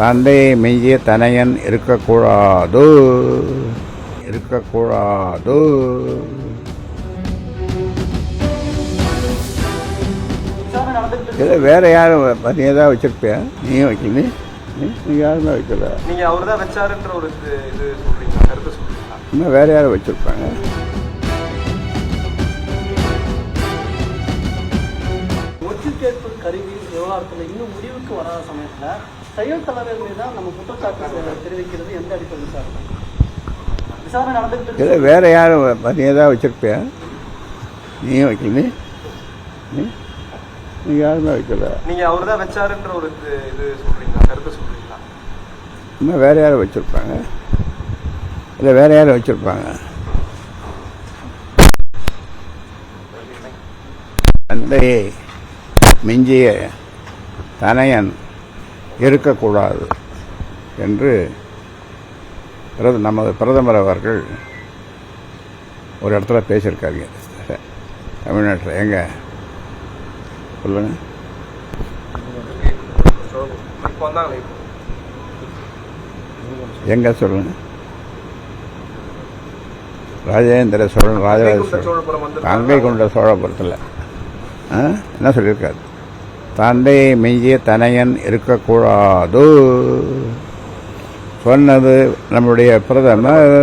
தந்தை மெய்ய தனையன் இருக்கக்கூடாது. இதை வேற யாரும் நீ ஏதாவது வச்சிருப்பியா? நீயும் வைக்கல, நீ யாருமே வைக்கல. நீங்க அவர் தான் வச்சாருன்ற ஒரு இது சொல்றீங்களா, கருத்து சொல்றீங்களா? இன்னும் வேற யாரும் வச்சிருப்பாங்க. ஒற்றுக்கேற்பு கருவி விவகாரத்தில் இன்னும் முடிவுக்கு வராத சமயத்தில் செயல் தலைவர் மீது தான் நம்ம குற்றச்சாட்டு தெரிவிக்கிறது எந்த அடிப்படை விசாரணை நடந்துகிட்டு இதை வேற யாரும் நீ ஏதாவது வச்சிருப்பியா? நீயும் வைக்கல, நீ யாருமே வைக்கல. நீங்க அவர் தான் வச்சாருன்ற ஒரு இது சொல்றீங்களா, கருத்து சொல்றீங்களா? இன்னும் வேற யாரும் வச்சிருப்பாங்க. இல்லை வேற யாரும் வச்சிருப்பாங்க. தந்தையை மிஞ்சிய தனையன் இருக்கக்கூடாது என்று நமது பிரதமர் அவர்கள் ஒரு இடத்துல பேசியிருக்காருங்க தமிழ்நாட்டில். எங்க சொல்லுங்க. எங்க சொல்லுங்க. ராஜேந்திர சோழன், ராஜராஜ சோழன், கங்கை கொண்ட சோழபுரத்தில் என்ன சொல்லியிருக்காரு? தந்தை மெய்ய தனையன் இருக்கக்கூடாது சொன்னது நம்முடைய பிரதமர்.